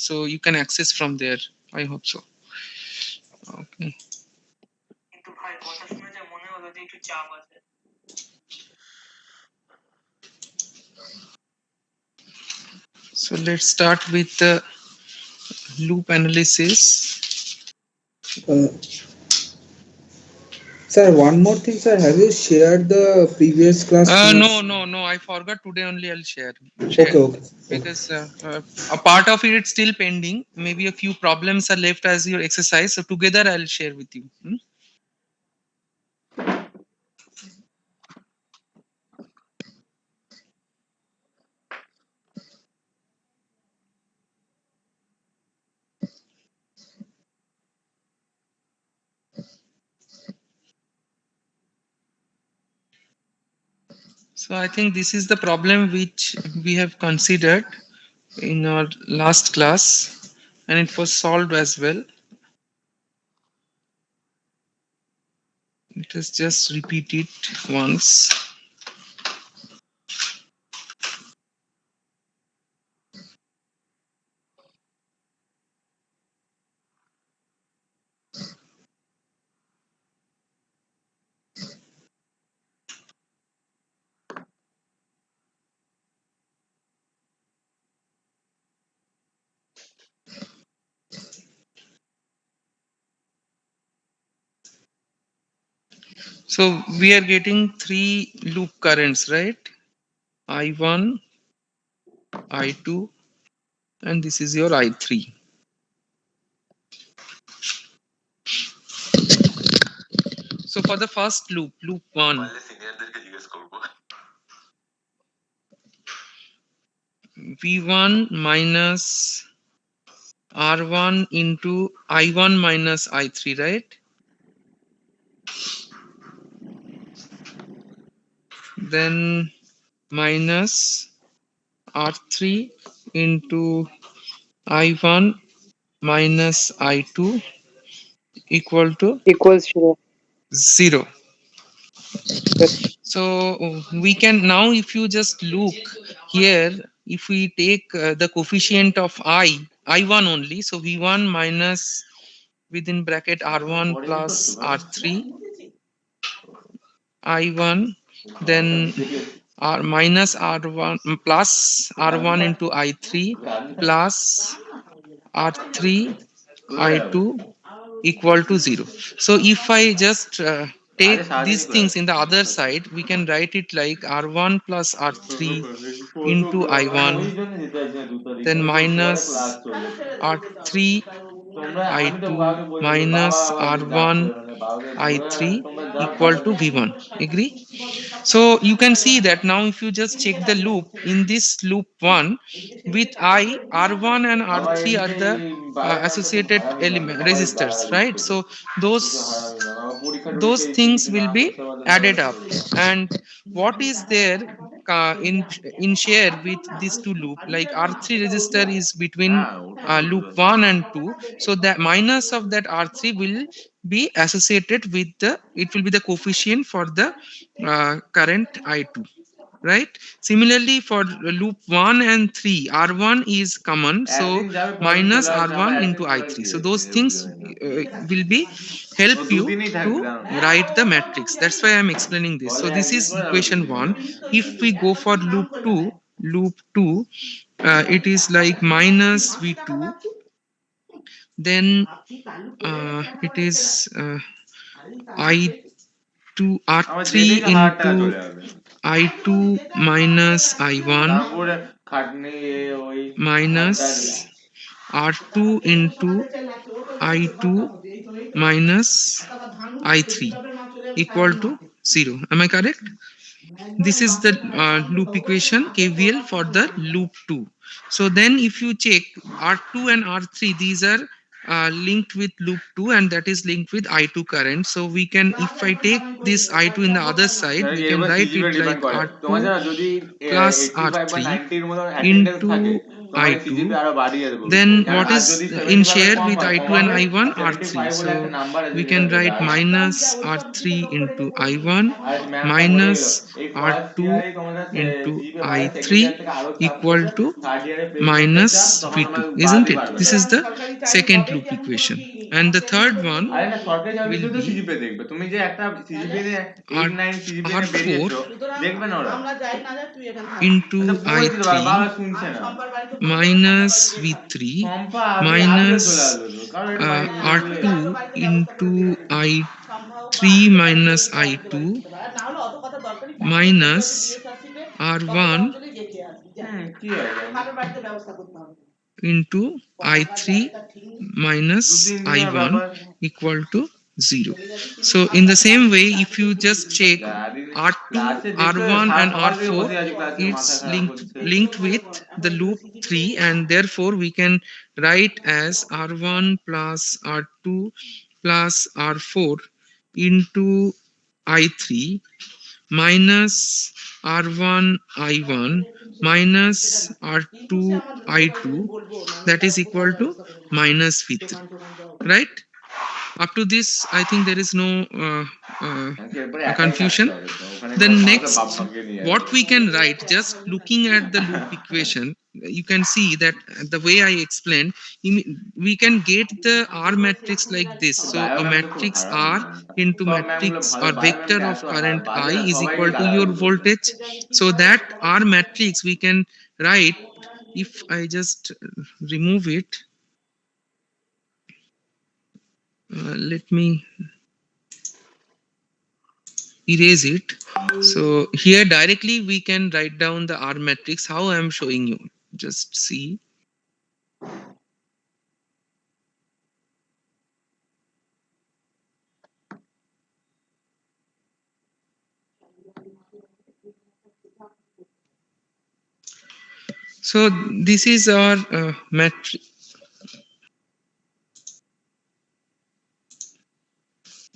so you can access from there. I hope so. Okay. So let's start with the loop analysis. Uh, Sir, one more thing, sir. Have you shared the previous class No, notes? no, no. I forgot today only. I'll share Okay, okay. Okay. because a part of it is still pending. Maybe a few problems are left as your exercise. So together I'll share with you. So I think this is the problem which we have considered in our last class, and it was solved as well. Let us just repeat it once. So we are getting three loop currents, right? I1, I2, and this is your I3. So for the first loop, loop 1, V1 minus R1 into I1 minus I3, right? Then minus R3 into I1 minus I2 equal to equals to 0. yes. So we can now, if you just look here, if we take the coefficient of I1 only, so V1 minus within bracket R1 plus R3, I1, then R minus R1 plus R1 into I3 plus R3 I2 equal to 0. So if I just take these things in the other side, we can write it like R1 plus R3 into I1, then minus R3 I2 minus R1 I3 equal to V1. Agree? So you can see that now if you just check the loop, in this loop 1 with R1 and R3 are the associated element resistors, right? So those things will be added up, and what is there in share with these two loop, like R3 resistor is between loop 1 and 2, so that minus of that R3 will be associated with the, it will be the coefficient for the current I2, right? Similarly for loop 1 and 3, R1 is common, so minus R1 into I3. So those things will be help you to write the matrix. That's why I'm explaining this. So this is equation 1. If we go for loop 2, it is like minus V2, then it is I2 R3 into I2 minus I1 minus R2 into I2 minus I3 equal to 0. Am I correct? This is the loop equation KVL for the loop 2. So then if you check R2 and R3, these are linked with loop 2, and that is linked with I2 current. So we can, if I take this I2 in the other side, we can write it like R2 plus R3 into I2. Then what is in share with I2 and I1? R3. So we can write minus R3 into I1 minus R2 into I3 equal to minus V2, isn't it? This is the second loop equation. And the third one will be R, R4 into I3 minus V3 minus R2 into I3 minus I2 minus R1 into I3 minus I1 equal to 0. So in the same way, if you just check R2, R1 and R4, it's linked with the loop 3, and therefore we can write as R1 plus R2 plus R4 into I3 minus R1 I1 minus R2 I2, that is equal to minus V3, right? Up to this, I think there is no confusion. Then next, what we can write, just looking at the loop equation, you can see that the way I explained, we can get the R matrix like this. So a matrix R into matrix or vector of current I is equal to your voltage. So that R matrix we can write, if I just remove it, let me erase it. So here directly we can write down the R matrix, how I am showing you. Just see. So this is our matrix.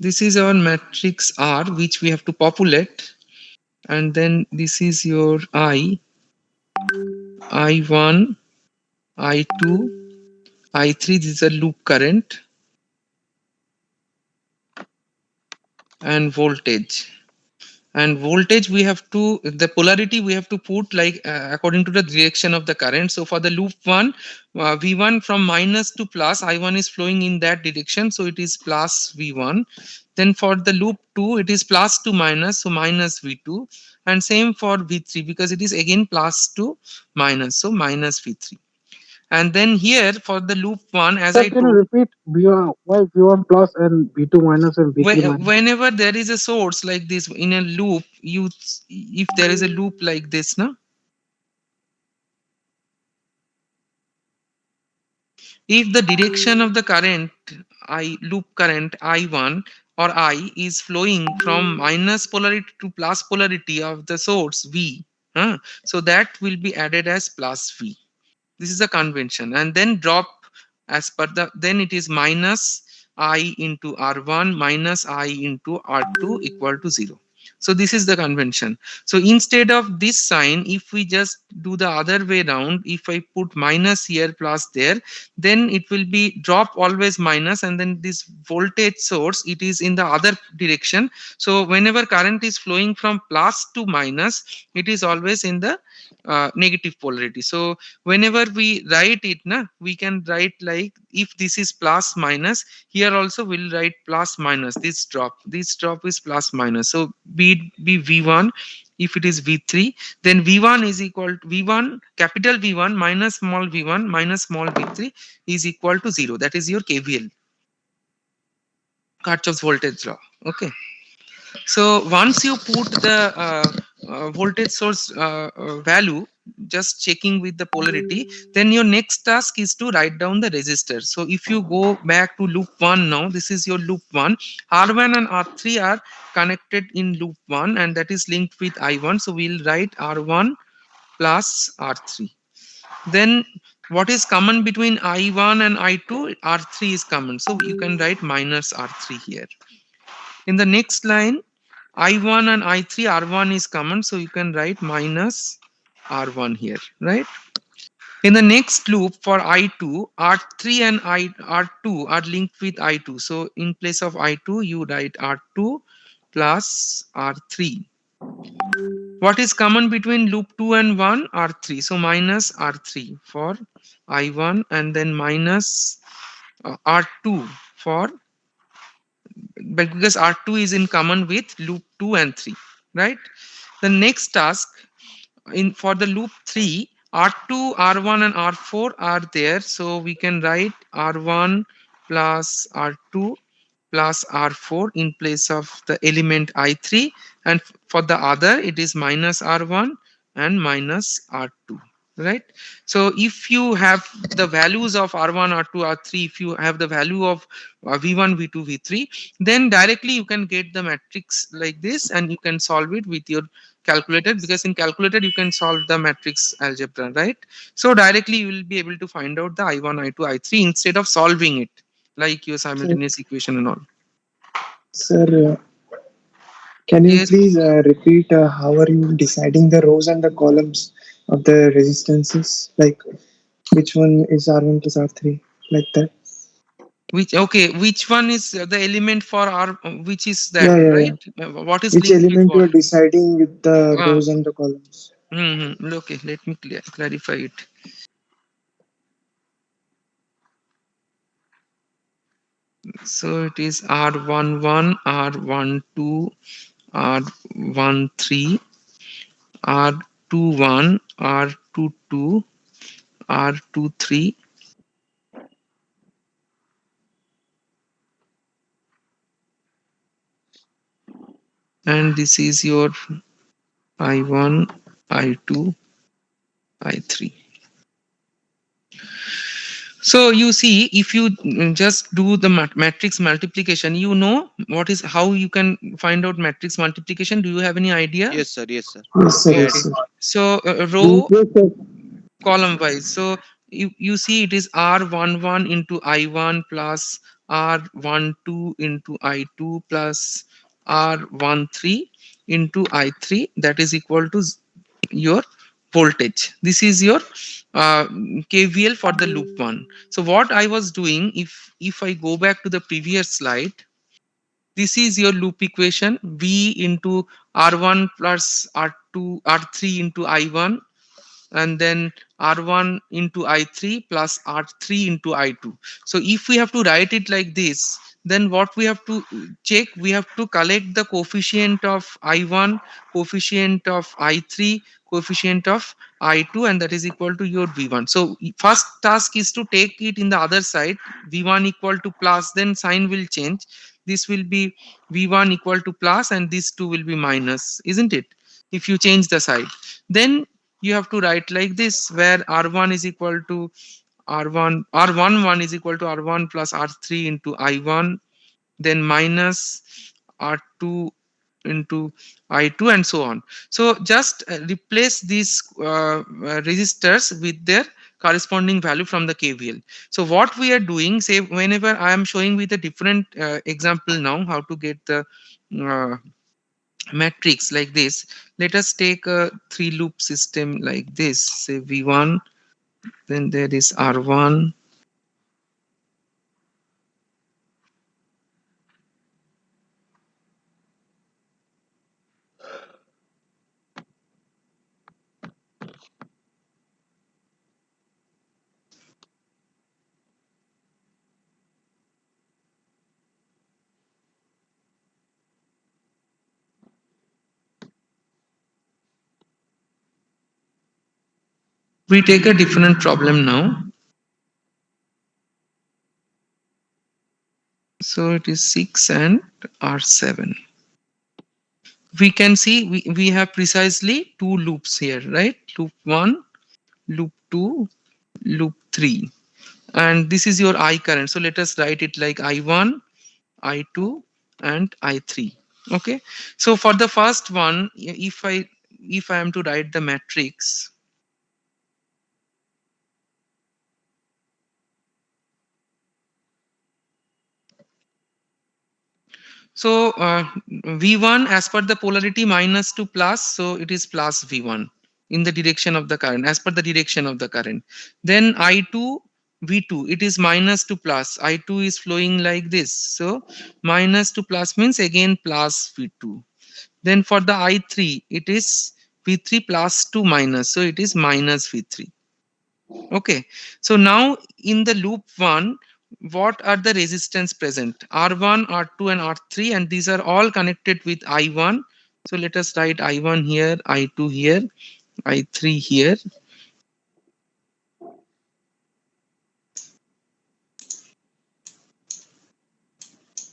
This is our matrix R, which we have to populate, and then this is your I1, I2, I3. This is a loop current and voltage. And voltage we have to, the polarity we have to put like according to the direction of the current. So for the loop 1, V1 from minus to plus, I1 is flowing in that direction, so it is plus V1. Then for the loop 2, it is plus to minus, so minus V2. And same for V3, because it is again plus to minus, so minus V3. And then here for the loop 1, as Sir, I can you told, repeat why V1 plus and V2 minus and V3 minus? whenever there is a source like this in a loop, you, if there is a loop like this, no, if the direction of the current I, loop current I1 or I, is flowing from minus polarity to plus polarity of the source V, so that will be added as plus V. This is a convention. And then drop as per the, then it is minus I into R1 minus I into R2 equal to 0. So this is the convention. So instead of this sign, if we just do the other way around, if I put minus here plus there, then it will be drop always minus, and then this voltage source, it is in the other direction. So whenever current is flowing from plus to minus, it is always in the negative polarity. So whenever we write it, we can write like, if this is plus minus, here also we'll write plus minus. This drop is plus minus, so be V1. If it is V3, then V1 is equal to V1, capital V1 minus small v1 minus small v3 is equal to 0. That is your KVL, Kirchhoff's voltage law. Okay. So once you put the voltage source value, just checking with the polarity, then your next task is to write down the resistor. So if you go back to loop 1 now, this is your loop 1. R1 and R3 are connected in loop 1, and that is linked with I1. So we'll write R1 plus R3. Then what is common between I1 and I2? R3 is common. So you can write minus R3 here. In the next line, I1 and I3, R1 is common, so you can write minus R1 here, right? In the next loop for I2, R3 and R2 are linked with I2. So in place of I2, you write R2 plus R3. What is common between loop 2 and 1? R3. So minus R3 for I1 and then minus R2 for, but because R2 is in common with loop 2 and 3, right? The next task in for the loop 3, R2, R1 and R4 are there, so we can write R1 plus R2 plus R4 in place of the element I3, and for the other it is minus R1 and minus R2, right? So if you have the values of R1, R2, R3, if you have the value of V1, V2, V3, then directly you can get the matrix like this and you can solve it with your calculator, because in calculator you can solve the matrix algebra, right? So directly you will be able to find out the I1, I2, I3 instead of solving it like your Sir, simultaneous equation and all. sir, can you Yes, please repeat how are you deciding the rows and the columns of the resistances? Like which one is R1 plus R3? Like that? which, okay, which one is the element for R, which is that, Yeah, yeah, yeah. right? What is Which linked with element you what? are deciding with the uh, rows and the columns? okay, let me clarify it. So it is R11, R12, R13, R21, R22, R23, and this is your I1, I2, I3. So you see, if you just do the matrix multiplication, you know what is, how you can find out matrix multiplication. Do you have any idea? Yes, sir. Yes, sir. Yes, sir. We Yes, adding. Okay. sir. So Yes, row yes, sir. column wise. So you see it is R11 into I1 plus R12 into I2 plus R13 into I3, that is equal to your voltage. This is your KVL for the loop 1. So what I was doing, if I go back to the previous slide, this is your loop equation: V into R1 plus R2 R3 into I1, and then R1 into I3 plus R3 into I2. So if we have to write it like this, then what we have to check, we have to collect the coefficient of I1, coefficient of I3, coefficient of I2, and that is equal to your V1. So first task is to take it in the other side, V1 equal to plus, then sign will change. This will be V1 equal to plus and this two will be minus, isn't it? If you change the side, then you have to write like this, where R1 is equal to R11 is equal to R1 plus R3 into I1, then minus R2 into I2, and so on. So just replace these resistors with their corresponding value from the KVL. So what we are doing, say whenever I am showing with a different example now, how to get the uh, matrix like this. Let us take a three loop system like this, say V1, then there is R1. We take a different problem now. So it is 6 and R7. We can see we have precisely two loops here, right? Loop 1, loop 2, loop 3. And this is your I current. So let us write it like I1, I2, and I3. Okay. So for the first one, if I am to write the matrix, so V1 as per the polarity minus to plus, so it is plus V1. in the direction of the current, as per the direction of the current. Then I2 V2, it is minus to plus. I2 is flowing like this. So minus to plus means again plus V2. Then for the I3, it is V3 plus to minus. So it is minus V3. Okay. So now in the loop 1, what are the resistance present? R1, R2 and R3, and these are all connected with I1. So let us write I1 here, I2 here, I3 here.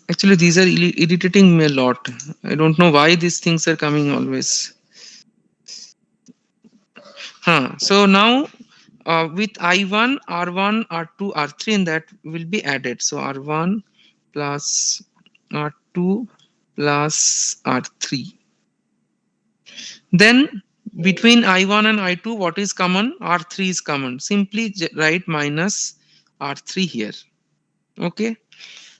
Actually, these are irritating me a lot. I don't know why these things are coming always. So now with I1, R1, R2, R3, and that will be added. So R1 plus R2 plus R3. Then between I1 and I2, what is common? R3 is common. Simply write minus R3 here. Okay.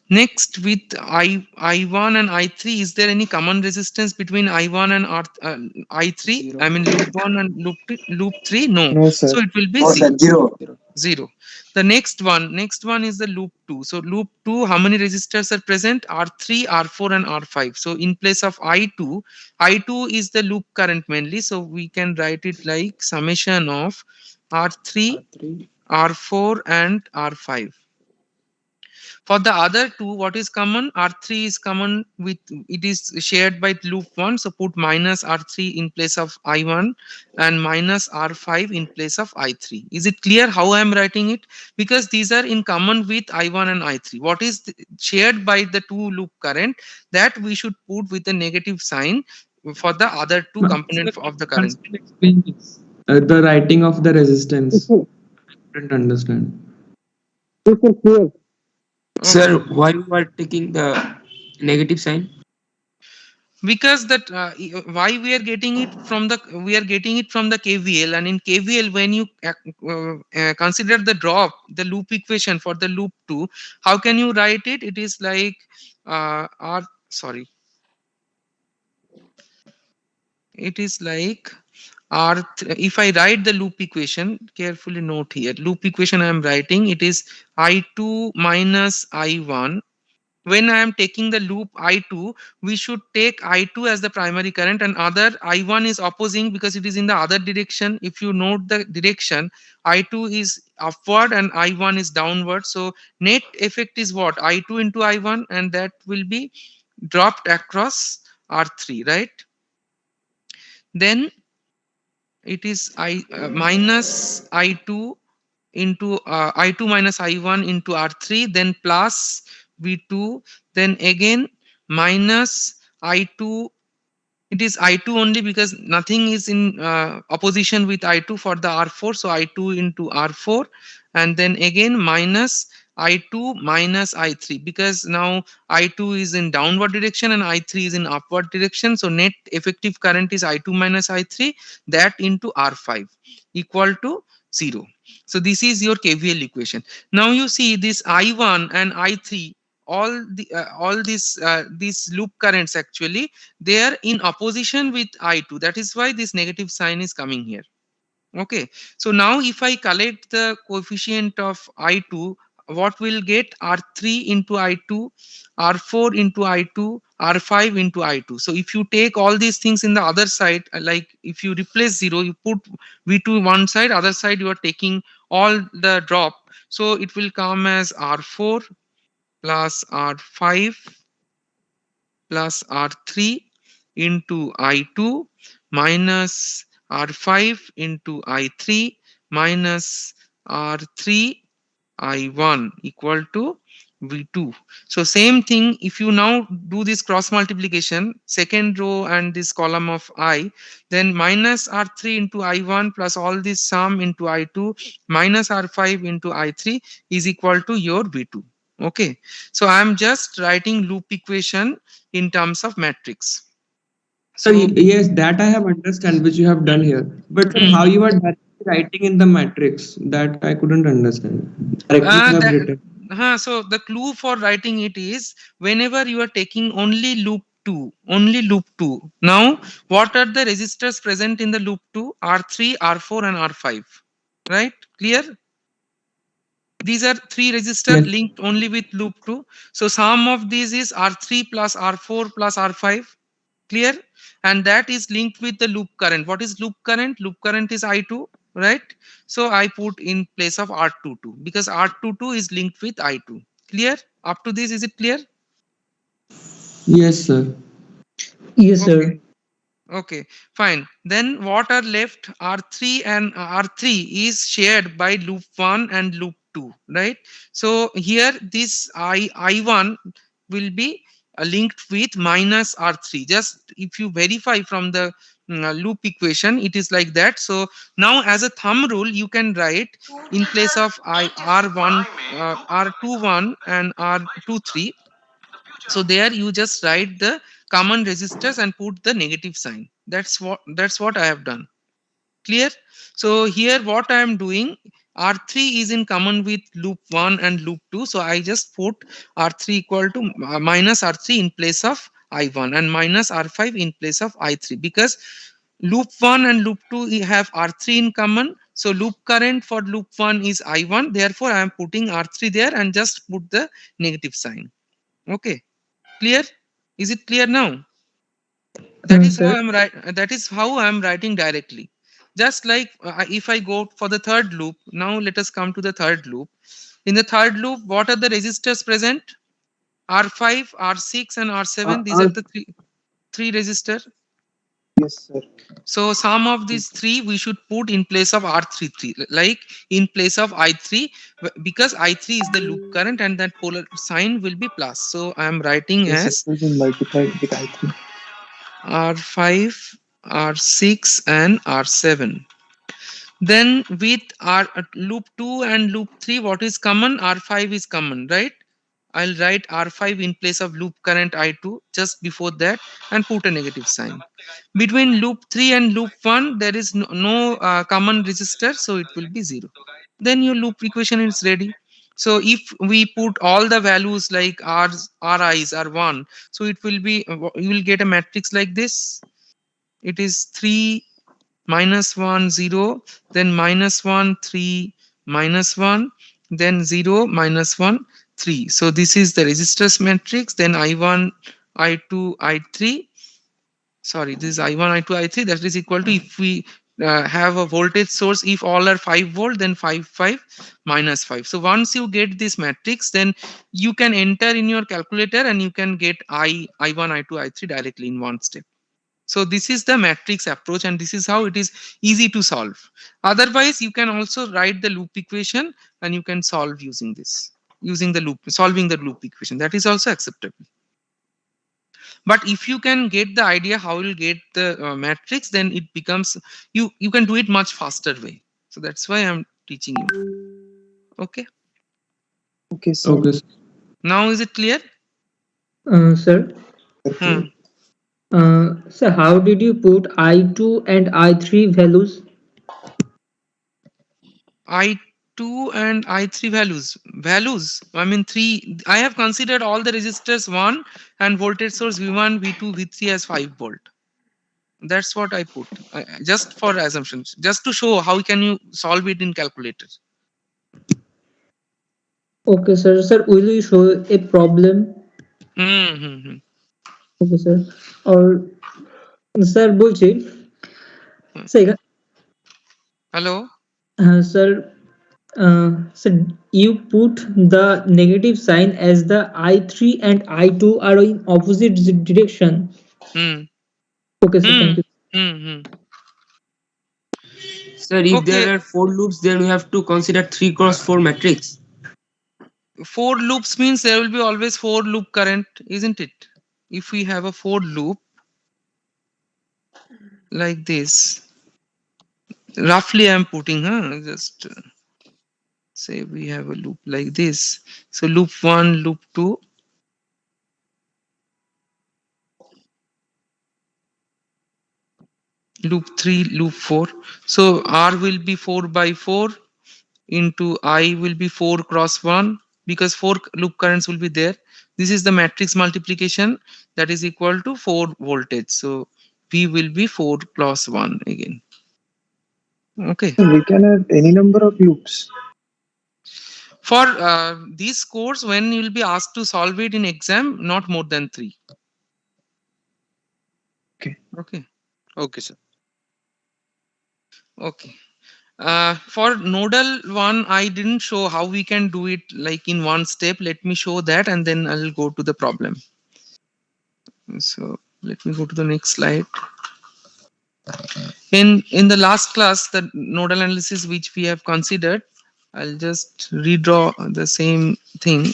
Next, with I1 and I3, is there any common resistance between I1 and I3? I mean loop 1 and loop 3? No. No, sir. So it will be No, sir, 0. zero. 0. The next one is the loop 2. So loop 2, how many resistors are present? R3, R4 and R5. So in place of I2, I2 is the loop current mainly. So we can write it like summation of R3, R4 and R5. For the other two, what is common? R3 is common with, it is shared by loop 1. So put minus R3 in place of I1 and minus R5 in place of I3. Is it clear how I am writing it? Because these are in common with I1 and I3. What is shared by the two loop current, that we should put with a negative sign for the other two Sir, components can of the you current. once again explain this? The writing of the Yes, resistance. sir. I didn't understand. Yes, sir, clear. Okay. Sir, why you are taking the negative sign? Because that why we are getting it from the, we are getting it from the KVL, and in KVL when you consider the drop, the loop equation for the loop 2, how can you write it? It is like r sorry it is like if I write the loop equation, carefully note here, loop equation I am writing, it is I2 minus I1. When I am taking the loop I2, we should take I2 as the primary current, and other I1 is opposing because it is in the other direction. If you note the direction, I2 is upward and I1 is downward. So net effect is what? I2 into I1, and that will be dropped across R3, right? Then it is minus I2 into I2 minus I1 into R3, then plus V2, then again minus I2. It is I2 only because nothing is in opposition with I2 for the R4. So I2 into R4, and then again minus I2 minus I3, because now I2 is in downward direction and I3 is in upward direction. So net effective current is I2 minus I3, that into R5 equal to 0. So this is your KVL equation. Now you see this I1 and I3, all these loop currents, actually they are in opposition with I2. That is why this negative sign is coming here. Okay. So now if I collect the coefficient of I2, what will get? R3 into I2, R4 into I2, R5 into I2. So if you take all these things in the other side, like if you replace 0, you put V2 one side, other side you are taking all the drop. So it will come as R4 plus R5 plus R3 into I2 minus R5 into I3 minus R3 I1 equal to V2. So same thing, if you now do this cross multiplication, second row and this column of I, then minus R3 into I1 plus all this sum into I2 minus R5 into I3 is equal to your V2. Okay. So I am just writing loop equation in terms of matrix. Sir, So yes, that I have understand which you have done here. But sir, how you are directly writing in the matrix, that I couldn't understand. Directly you have that, written. so the clue for writing it is, whenever you are taking only loop 2, only loop 2. Now, what are the resistors present in the loop 2? R3, R4 and R5, right? Clear? These are three resistors Yes. linked only with loop 2. So sum of these is R3 plus R4 plus R5. Clear? And that is linked with the loop current. What is loop current? Loop current is I2, right? So I put in place of R22 because R22 is linked with I2. Clear? Up to this, is it clear? Yes, sir. Yes, Okay. sir. Okay, fine. Then what are left? R3 and R3 is shared by loop 1 and loop 2, right? So here this I1 will be linked with minus R3. Just if you verify from the loop equation, it is like that. So now as a thumb rule, you can write in place of R1, R21 and R23. So there you just write the common resistors and put the negative sign. That's what I have done. Clear? So here what I am doing, R3 is in common with loop 1 and loop 2. So I just put R3 equal to minus R3 in place of I1 and minus R5 in place of I3 because loop 1 and loop 2 have R3 in common. So loop current for loop 1 is I1. Therefore I am putting R3 there and just put the negative sign. Okay. Clear? Is it clear now? That is how Sir. I'm right. That is how I'm writing directly. Just like if I go for the third loop. Now let us come to the third loop. In the third loop, what are the resistors present? R5, R6, and R7. These are the three resistor. Yes, sir. So sum of these three we should put in place of R33, like in place of I3, because I3 is the loop current and that polar sign will be plus. So I am writing Yes, it as will be multiplied with I3. R5, R6 and R7. Then with R loop 2 and loop 3, what is common? R5 is common, right? I'll write R5 in place of loop current I2 just before that and put a negative sign. Between loop 3 and loop 1, there is no common resistor, so it will be 0. Then your loop equation is ready. So if we put all the values like Ri's are 1, so it will be, you will get a matrix like this. It is 3, -1, 0, then -1, 3, -1, then 0, -1, 3. So this is the resistors matrix. Then I1, I2, I3. Sorry, this is I1, I2, I3. That is equal to, if we have a voltage source, if all are 5 volt, then 5, 5, -5. So once you get this matrix, then you can enter in your calculator and you can get I1, I2, I3 directly in one step. So this is the matrix approach and this is how it is easy to solve. Otherwise, you can also write the loop equation and you can solve using this, using the loop, solving the loop equation. That is also acceptable. But if you can get the idea how you'll get the matrix, then it becomes, you can do it much faster way. So that's why I'm teaching you. Okay. Okay, sir. Okay, sir. Now is it clear? Sir, Hmm. Okay. sir, how did you put I2 and I3 values? I2 and I3 values, I mean 3. I have considered all the resistors 1 and voltage source V1, V2, V3 as 5 volt. That's what I put, just for assumptions, just to show how can you solve it in calculator. Okay, sir. Sir, will you show a problem? Mm-hmm. Okay, sir. Or sir, বলছি sir, Hello. sir, sir, you put the negative sign as the I3 and I2 are in opposite direction. Hmm. Okay, sir. Hmm. Thank you. Hmm. Sir, if Okay. there are four loops, then we have to consider 3 cross 4 matrix. 4 loops means there will be always 4 loop current, isn't it? If we have a 4 loop like this, roughly I'm putting, just say we have a loop like this. So loop 1, loop 2, loop 3, loop 4. So R will be 4 by 4 into I will be 4 cross 1. because loop currents will be there. This is the matrix multiplication, that is equal to 4 voltage. So V will be 4 plus 1 again. Okay. So we can have any number of loops. For this course, when you will be asked to solve it in exam, not more than 3. Okay. Okay. Okay, sir. Okay. For nodal one, I didn't show how we can do it like in one step. Let me show that and then I'll go to the problem. So let me go to the next slide. In the last class, the nodal analysis which we have considered, I'll just redraw the same thing.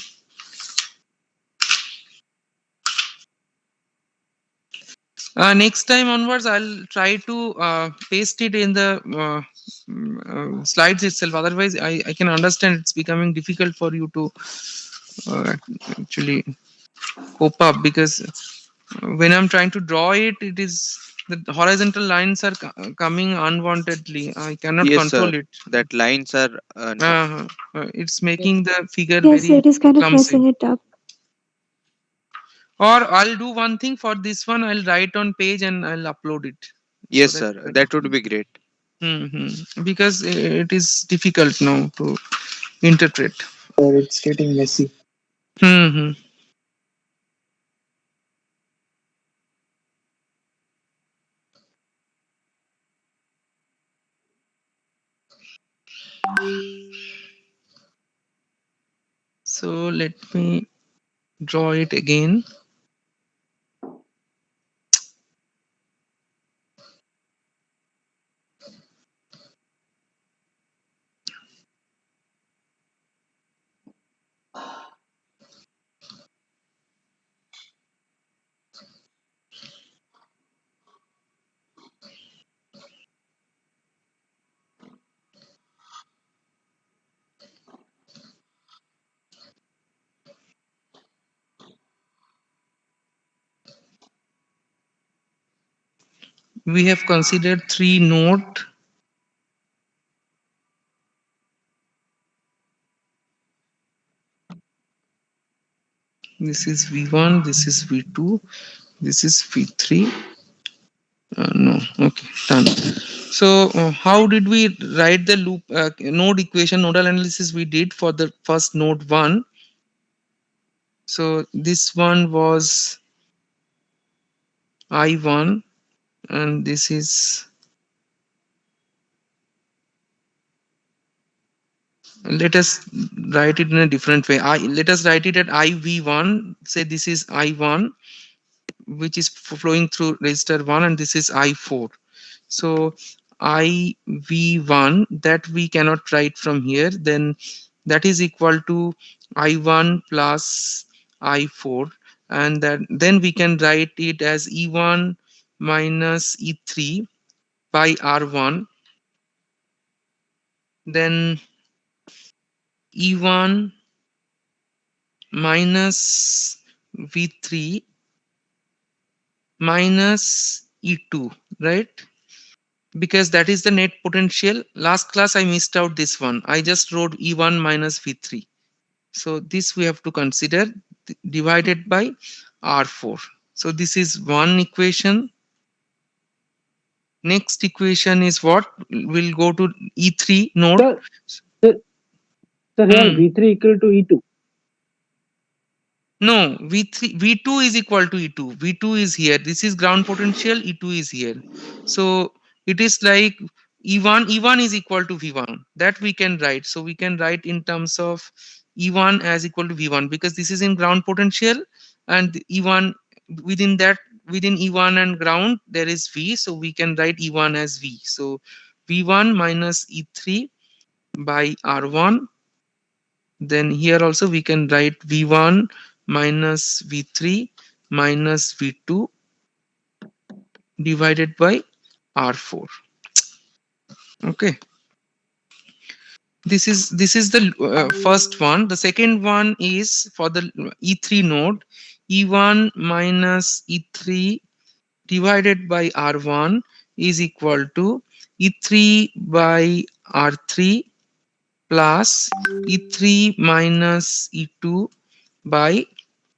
Next time onwards, I'll try to paste it in the slides itself. Otherwise, I can understand it's becoming difficult for you to actually cope up, because when I'm trying to draw it, it is the horizontal lines are coming unwantedly. I cannot Yes, sir. control it. That lines are no. It's making the figure Yes, very it is kind of clumsy. messing it up. Or I'll do one thing for this one. I'll write on page and I'll upload it so Yes, that. sir. That would be great. Because it is difficult now to interpret. Or it's getting messy. Hmm. So let me draw it again. We have considered 3 node. This is V1, this is V2, this is V3. No, okay, done. So how did we write the loop node equation, nodal analysis we did for the first node 1? So this one was I1 and this is, let us write it in a different way. Let us write it at IV1. Say this is I1, which is flowing through register 1, and this is I4. So IV1 that we cannot write from here, then that is equal to I1 plus I4, and then we can write it as E1 minus E3 by R1, then E1 minus V3 minus E2, right? Because that is the net potential. Last class I missed out this one. I just wrote E1 minus V3. So this we have to consider divided by R4. So this is one equation. Next equation is what? We'll go to E3 node. Sir, sir, sir, here Hmm. V3 equal to E2. No, V2 is equal to E2. V2 is here. This is ground potential. E2 is here. So it is like E1 is equal to V1. That we can write. So we can write in terms of E1 as equal to V1, because this is in ground potential, and E1 within that, within E1 and ground there is V. So we can write E1 as V. So V1 minus E3 by R1. Then here also we can write V1 minus V3 minus V2 divided by R4. Okay, this is the first one. The second one is for the E3 node, E1 minus E3 divided by R1 is equal to E3 by R3 plus E3 minus E2 by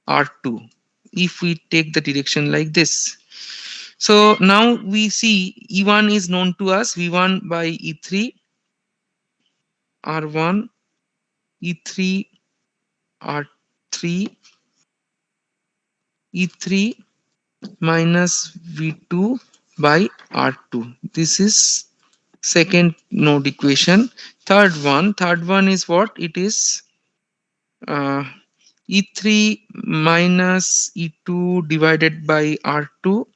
R2 if we take the direction like this. So now we see E1 is known to us, V1 by E3 R1 E3 R3 E3 minus V2 by R2. This is second node equation. Third one is what? It is uh, E3 minus E2 divided by R2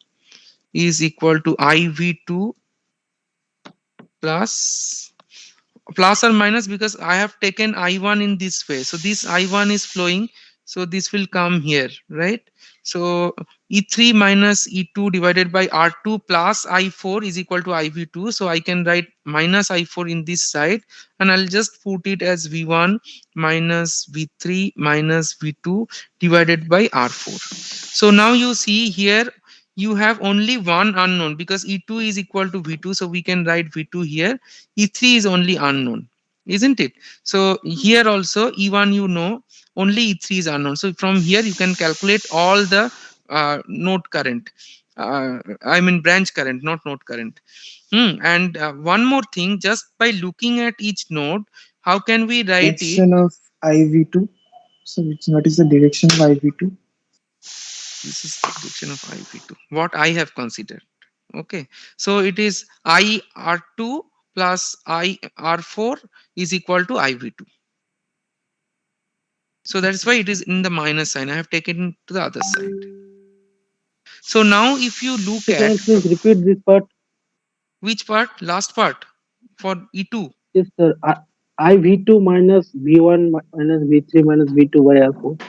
is equal to IV2 plus or minus, because I have taken I1 in this way. So this I1 is flowing. So this will come here, right? So E3 minus E2 divided by R2 plus I4 is equal to IV2. So I can write minus I4 in this side, and I'll just put it as V1 minus V3 minus V2 divided by R4. So now you see here you have only one unknown because E2 is equal to V2. So we can write V2 here. E3 is only unknown, isn't it? So here also E1 you know, only E3 is unknown. So from here you can calculate all the node current. I mean branch current, not node current. And one more thing, just by looking at each node, how can we write it? Direction of IV2. So what is the direction of IV2? This is the direction of IV2, what I have considered. Okay, so it is IR2 plus IR4 is equal to IV2. So that is why it is in the minus sign. I have taken it to the other side. So now if you look So can at you please repeat this part? which part, last part for E2. Yes, sir. I V2 minus V1 minus V3 minus V2 by R4.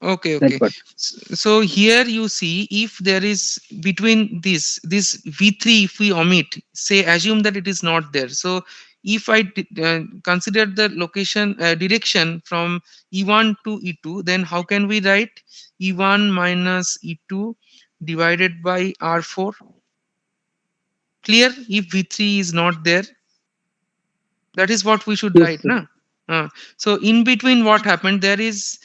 Okay, That okay. part. So here you see if there is between this V3, if we omit, say assume that it is not there. So if I consider the location direction from E1 to E2, then how can we write E1 minus E2 divided by R4? Clear? If V3 is not there, that is what we should Yes, write, sir. na? So in between what happened, there is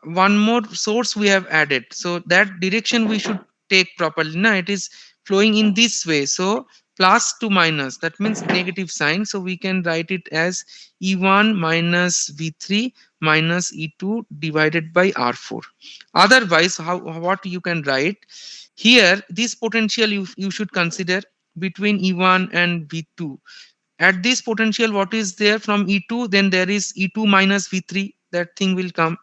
one more source we have added. So that direction we should take properly. Na? It is flowing in this way. So plus to minus, that means negative sign. So we can write it as E1 minus V3 minus E2 divided by R4. Otherwise, what you can write here, this potential you should consider between E1 and V2. At this potential, what is there from E2? Then there is E2 minus V3. That thing will come.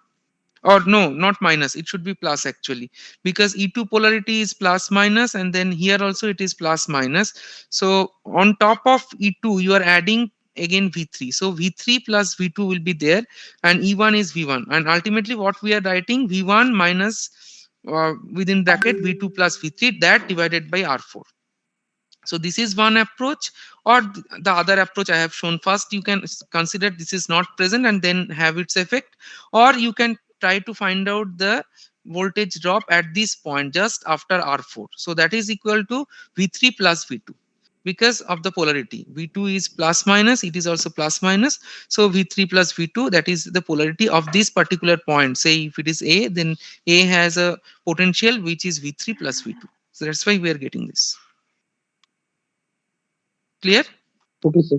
Or no, not minus. It should be plus actually, because E2 polarity is plus minus, and then here also it is plus minus. So on top of E2, you are adding again V3. So V3 plus V2 will be there, and E1 is V1. And ultimately, what we are writing, V1 minus within bracket V2 plus V3, that divided by R4. So this is one approach, or the other approach I have shown. First you can consider this is not present and then have its effect, or you can try to find out the voltage drop at this point just after R4. So that is equal to V3 plus V2 because of the polarity. V2 is plus minus, it is also plus minus. So V3 plus V2, that is the polarity of this particular point. Say if it is A, then A has a potential which is V3 plus V2. So that's why we are getting this. Clear? Okay, sir.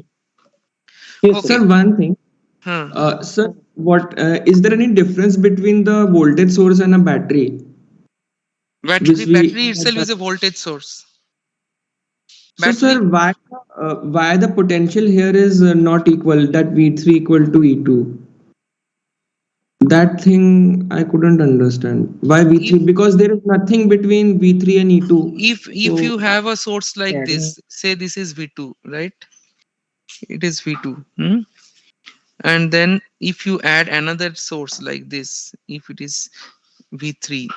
Yes, Okay. sir. Sir, one thing. Huh. Sir, what is there any difference between the voltage source and a battery? Battery itself is a voltage source. So, Battery, sir, why the potential here is not equal? That V3 equal to E2. That thing I couldn't understand. Why V3? Because there is nothing between V3 and E2. if So, you have a source like Adding- this, say this is V2, right? It is V2. And then if you add another source like this, if it is V3,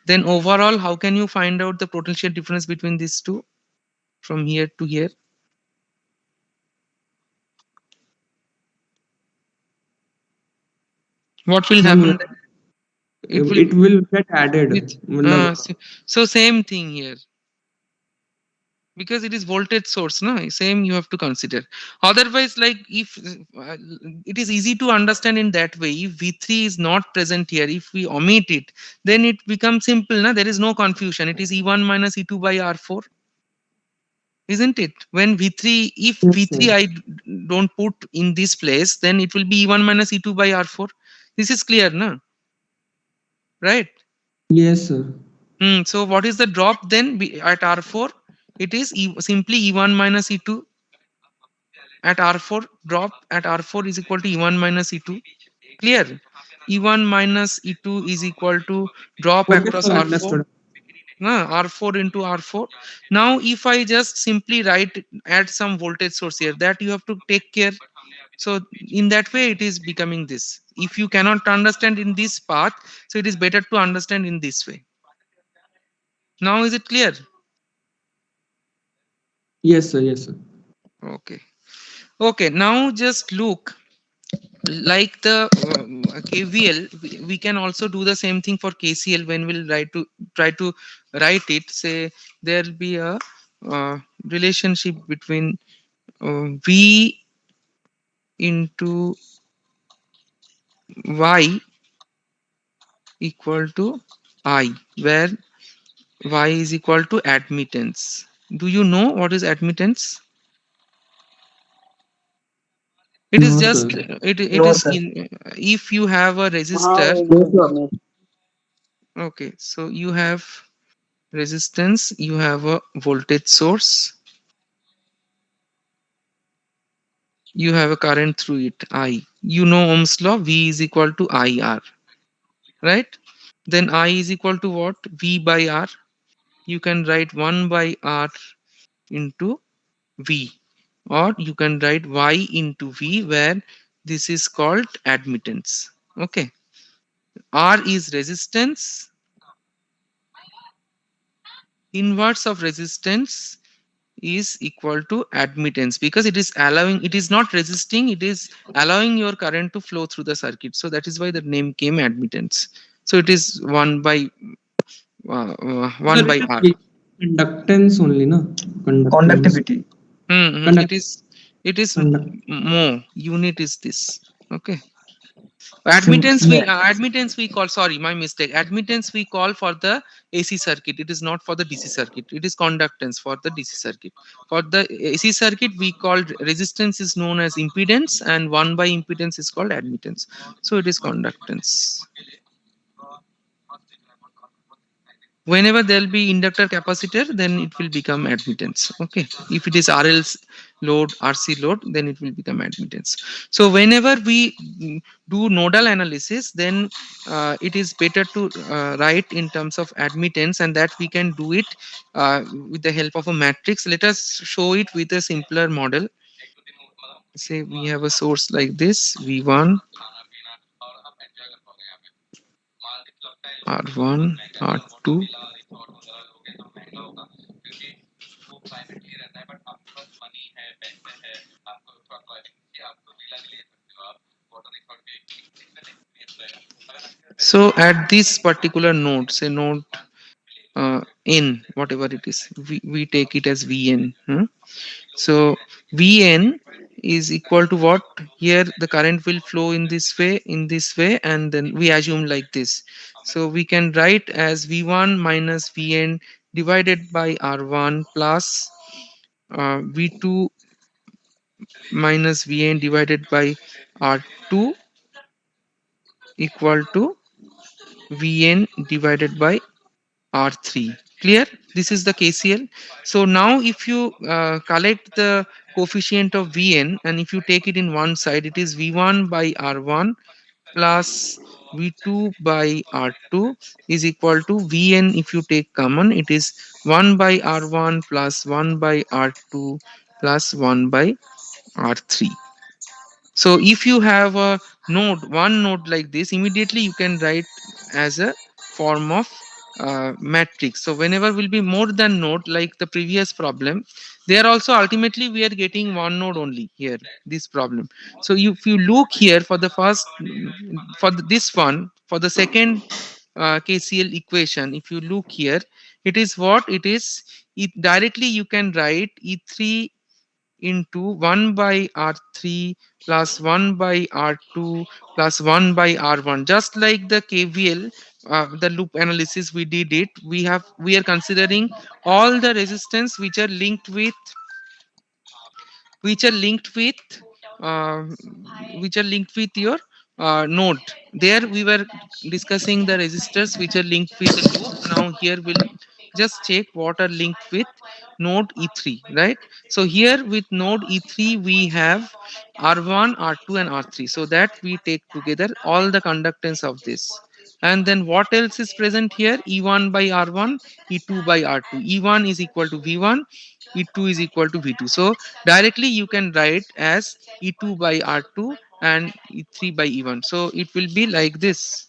then overall, how can you find out the potential difference between these two from here to here? What will happen? it will get added. With, मतलब, so same thing here. because it is voltage source, no, same you have to consider. Otherwise, like if it is easy to understand in that way, if v3 is not present here, if we omit it, then it becomes simple, na, there is no confusion, it is e1 minus e2 by r4, isn't it? When v3, if Yes, sir. v3 don't put in this place, then it will be e1 minus e2 by r4. This is clear, na, right? Yes, sir. So what is the drop then at r4? It is simply e1 minus e2 at r4. Drop at r4 is equal to e1 minus e2. Clear? E1 minus e2 is equal to drop Okay, across sir. r4. Understood. R4 into r4. Now if I just simply add some voltage source here, that you have to take care. So in that way it is becoming this. If you cannot understand in this path, so it is better to understand in this way. Now is it clear? Yes, sir. Yes, sir. Okay. Okay, now just look, like the KVL, we can also do the same thing for KCL when we'll try to write it. Say there will be a relationship between V into Y equal to I, where Y is equal to admittance. Do you know what is admittance? It is No, sir. just it No, is sir. in if you have a resistor. How Yes, sir. Okay, so you have resistance, you have a voltage source, you have a current through it, I. You know Ohm's law, V is equal to IR, right? Then I is equal to what? V by R. You can write 1 by R into V, or you can write Y into V, where this is called admittance. Okay, R is resistance, inverse of resistance is equal to admittance, because it is not resisting, it is allowing your current to flow through the circuit, so that is why the name came admittance. So it is 1 Sir, by it is R. conductance only, no? Conductance. conductivity? Conduct. It is Conduct. more unit is this. Okay, So yeah, admittance we call, sorry, my mistake, admittance we call for the AC circuit, it is not for the DC circuit, it is conductance for the DC circuit. For the AC circuit we called resistance is known as impedance, and 1 by impedance is called admittance, so it is conductance. Whenever there will be inductor capacitor, then it will become admittance. Okay, if it is RL load, RC load, then it will become admittance. So whenever we do nodal analysis, then it is better to write in terms of admittance, and that we can do it with the help of a matrix. Let us show it with a simpler model. Say we have a source like this, V1, R1, R2. So at this particular node, say node n, whatever it is, we take it as Vn. So Vn is equal to what? Here the current will flow in this way, and then we assume like this. So we can write as V1 minus Vn divided by R1 plus V2 minus Vn divided by R2 equal to Vn divided by R3. Clear? This is the KCL. So now if you collect the coefficient of Vn, and if you take it in one side, it is V1 by R1 plus V2 by R2 is equal to Vn. If you take common, it is 1 by R1 plus 1 by R2 plus 1 by R3. So if you have a one node like this, immediately you can write as a form of matrix. So whenever will be more than node, like the previous problem, there also ultimately we are getting one node only here, this problem. So if you look here for the first, this one, for the second KCL equation, if you look here, It is what it is. It directly you can write E3 into 1 by R3 plus 1 by R2 plus 1 by R1. Just like the KVL, the loop analysis we did it, we are considering all the resistance which are linked with uh, your node. There we were discussing the resistors which are linked with the loop. Now here we'll just check what are linked with node E3, right? So here with node E3 we have R1, R2 and R3. So that we take together all the conductance of this. And then what else is present here? E1 by R1, E2 by R2. E1 is equal to V1, E2 is equal to V2. So directly you can write as E2 by R2 and E3 by E1. So it will be like this,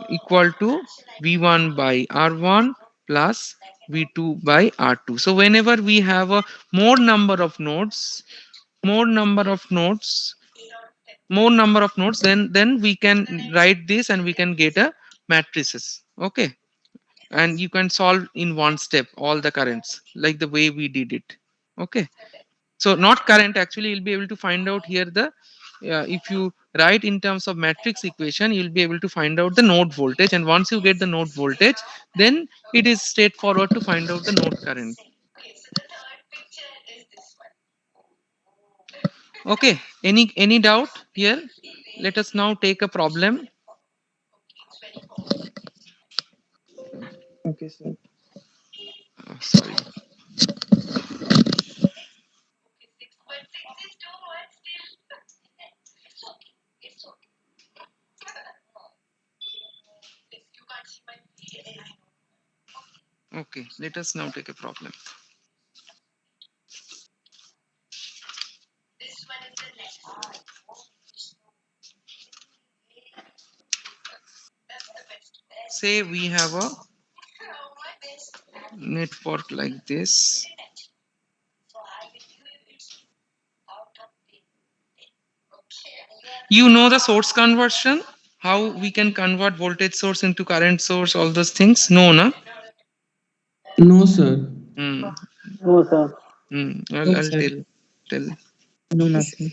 equal to V1 by R1 plus V2 by R2. So whenever we have a more number of nodes, more number of nodes, more number of nodes, then we can write this and we can get a matrices. Okay, and you can solve in one step all the currents like the way we did it. Okay, so not current, actually you'll be able to find out here the if you write in terms of matrix equation, you'll be able to find out the node voltage, and once you get the node voltage, then it is straightforward to find out the node current. Okay, any doubt here? Let us now take a problem. Okay, sir. Sorry. Okay, let us now take a problem. Say we have a network like this. You know the source conversion, how we can convert voltage source into current source, all those things? No, na? No, sir. Hmm. No, sir. No, I'll sir. tell. No, nothing.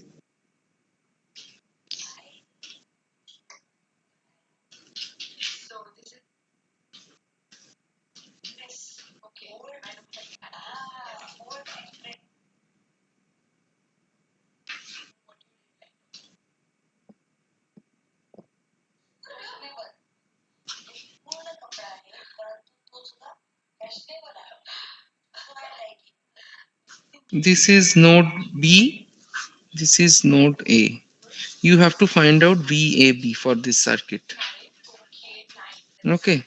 This is node B. This is node A. You have to find out VAB for this circuit. Okay.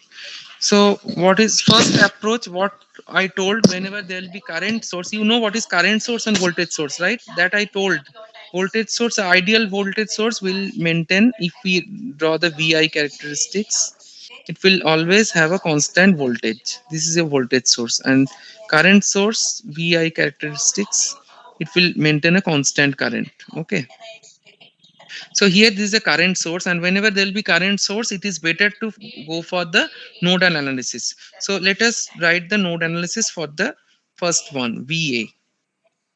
So what is first approach? What I told, whenever there will be current source, you know what is current source and voltage source, right? That I told. Voltage source, ideal voltage source will maintain, if we draw the VI characteristics, it will always have a constant voltage. This is a voltage source, and current source VI characteristics, it will maintain a constant current. Okay. So here this is a current source, and whenever there will be current source, it is better to go for the nodal analysis. So let us write the node analysis for the first one, VA.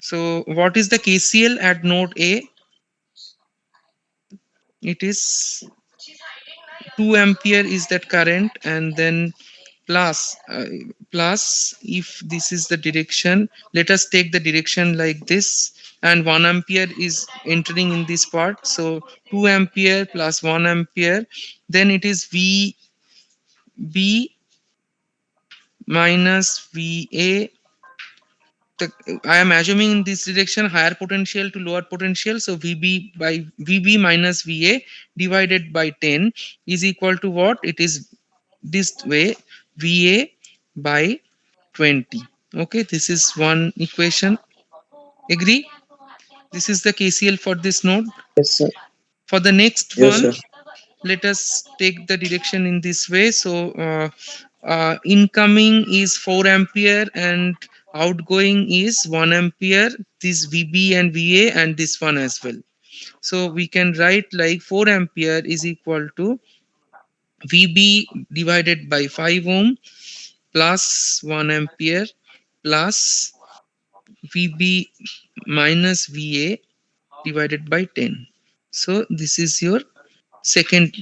So what is the KCL at node A? It is 2 ampere is that current, and then plus plus, if this is the direction, let us take the direction like this, and 1 ampere is entering in this part. So 2 ampere plus 1 ampere, then it is VB minus VA. I am assuming in this direction higher potential to lower potential. So VB minus VA divided by 10 is equal to what? It is this way, VA by 20. Okay, this is one equation. Agree? This is the KCL for this node. Yes, sir. For the next Yes, one, sir. let us take the direction in this way. So incoming is 4 ampere and outgoing is 1 ampere, this VB and VA, and this one as well. So we can write like 4 ampere is equal to VB divided by 5 ohm plus 1 ampere plus VB minus VA divided by 10. So this is your second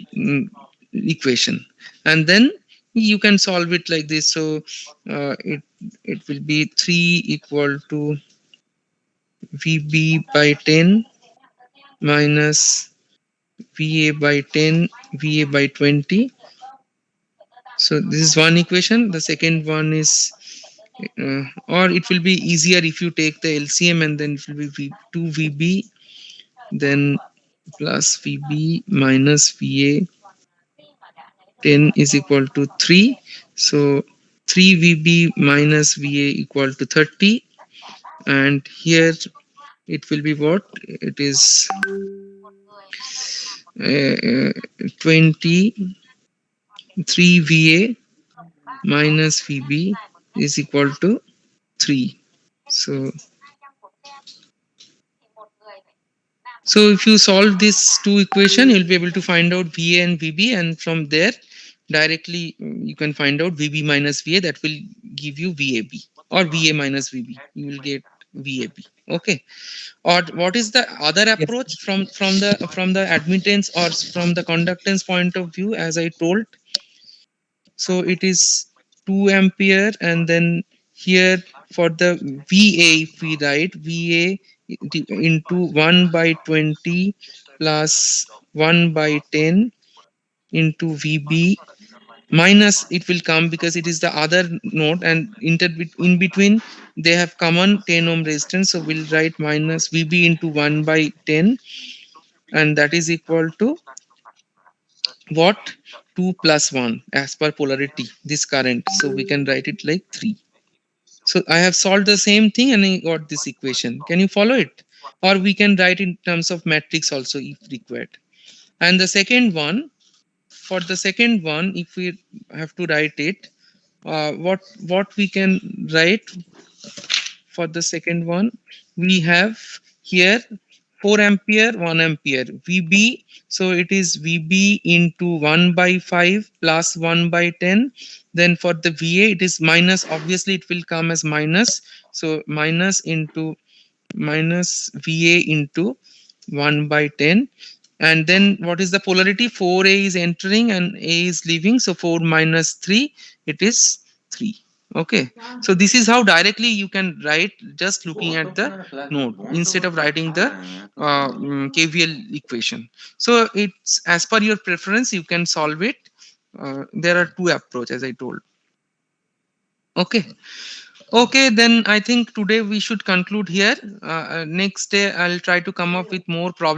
equation, and then you can solve it like this. So it will be 3 equal to VB by 10 minus VA by 10 VA by 20. So this is one equation. The second one is or it will be easier if you take the LCM, and then it will be 2 VB then plus VB minus VA 10 is equal to 3. So 3 VB minus VA equal to 30, and here it will be what? It is 23 VA minus VB is equal to 3. So if you solve this two equation, you'll be able to find out VA and VB, and from there directly you can find out VB minus VA. That will give you VAB, or VA minus VB. You will get VAB. Okay. Or what is the other approach from the admittance or from the conductance point of view? As I told, so it is 2 ampere, and then here for the VA, if we write VA into 1 by 20 plus 1 by 10 into VB minus, it will come because it is the other node, and in between they have common 10 ohm resistance, so we'll write minus VB into 1 by 10, and that is equal to what? 2 plus 1 as per polarity, this current, so we can write it like 3. So I have solved the same thing and I got this equation. Can you follow it? Or we can write in terms of matrix also if required. And the second one, for the second one, if we have to write it, what we can write for the second one? We have here 4 ampere, 1 ampere, VB. So it is VB into 1 by 5 plus 1 by 10. Then for the VA, it is minus. Obviously, it will come as minus. So minus into minus VA into 1 by 10. And then what is the polarity? 4A is entering and A is leaving. So 4 minus 3, it is 3. Okay. So this is how directly you can write just looking at the node instead of writing the KVL equation. So it's as per your preference, you can solve it. There are two approaches, as I told. Okay. Okay, then I think today we should conclude here. Next day I'll try to come up with more problems.